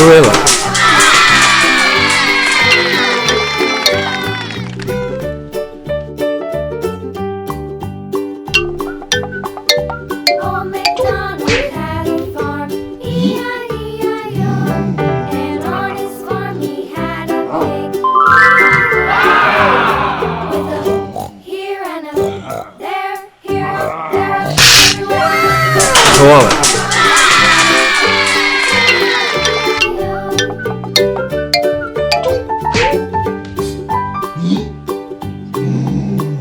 gorilla, Old Macdonald had a farm, E-I-E-I-O. And on his farm he had a pig, E-I-E-I-O. With a here and a there, everywhere. toilet,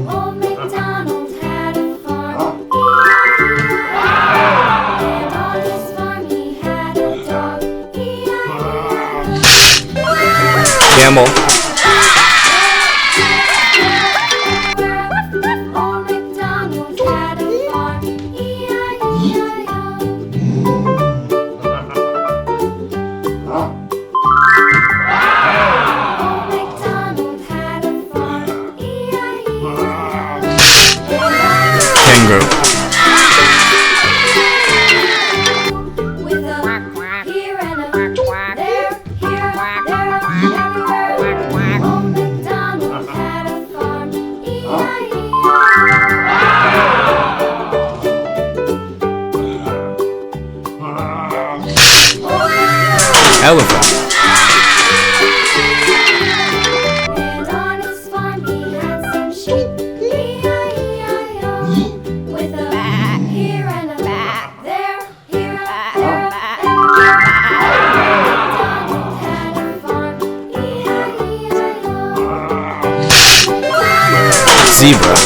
Old Macdonald had a farm, E-I-E-I-O. And on his farm he had a dog, E-I-E-I-O. camel, Old Macdonald had a farm, E-I-E-I-O. Old Macdonald had a farm, E-I-E-I-O. kangaroo, With a here and a there, everywhere. Old Macdonald had a farm, E-I-E-I-O. elephant, And on his farm he had some sheep, E-I-E-I-O. With a here and a there, everywhere. Macdonald had a farm, E-I-E-I-O. zebra,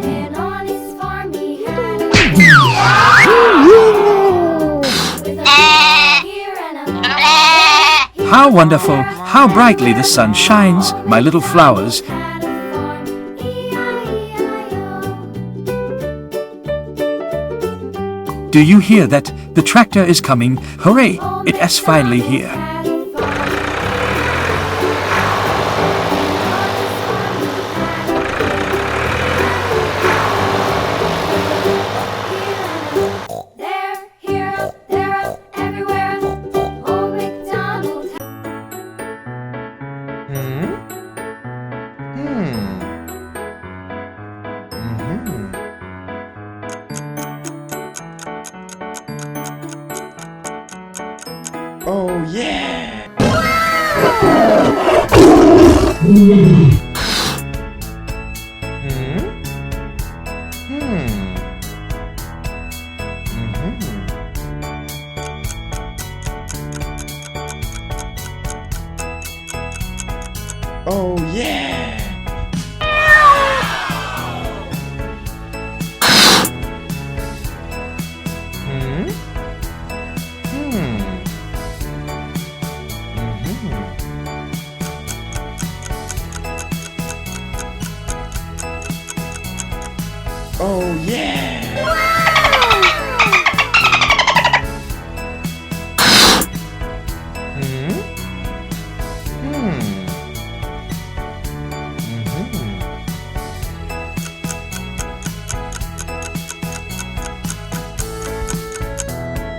And on his farm he had a with a here and a How wonderful, how brightly the sun shines, my little flowers. had a farm, E-I-E-I-O. Do you hear that? The tractor is coming. Hooray! It is finally here. There, here, there, everywhere. Old Macdonald Oh yeah! Oh yeah! Oh yeah!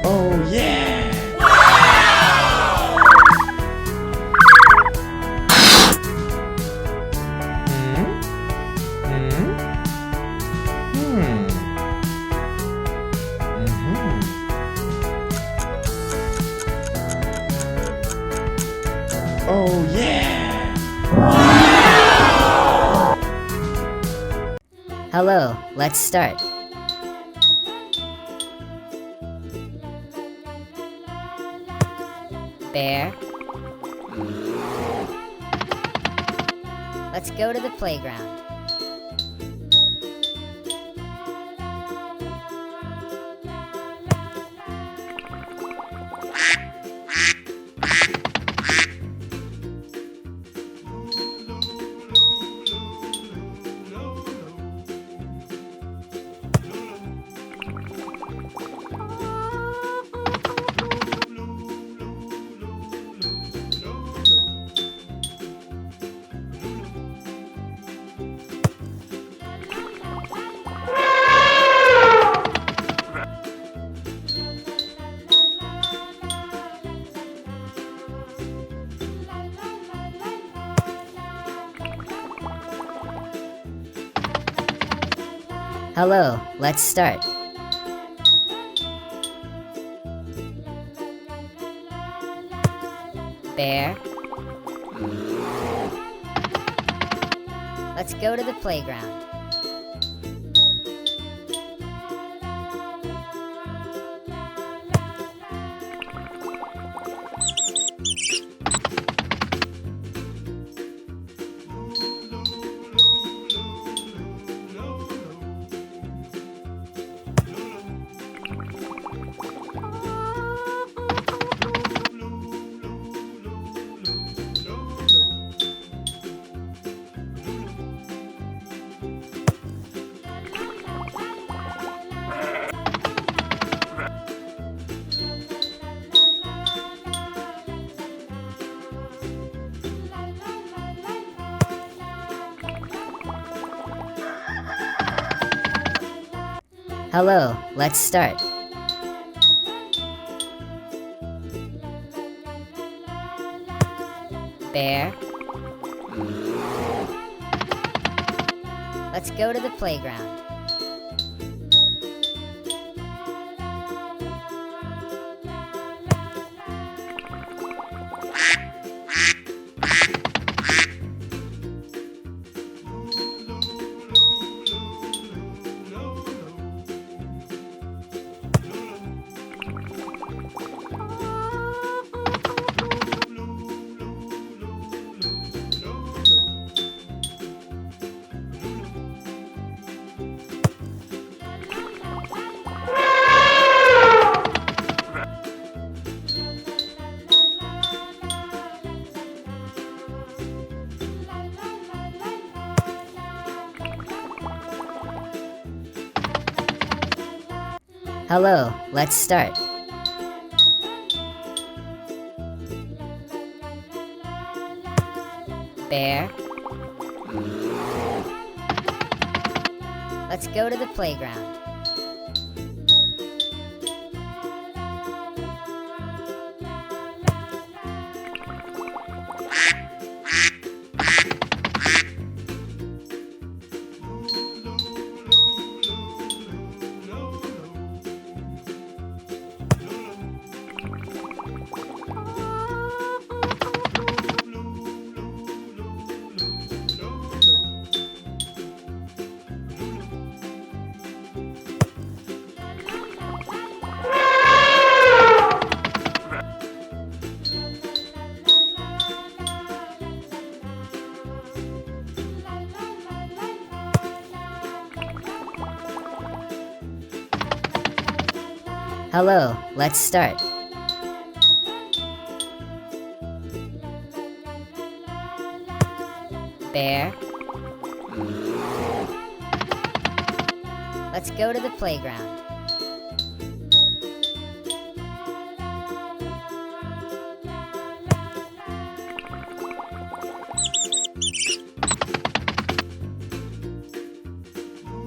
Oh yeah! Oh yeah! Hello, let's start. Bear. Let's go to the playground. Hello, let's start. Bear. Let's go to the playground. Hello, let's start. Bear. Let's go to the playground. Hello, let's start. Bear. Let's go to the playground. Hello, let's start. Bear. Let's go to the playground.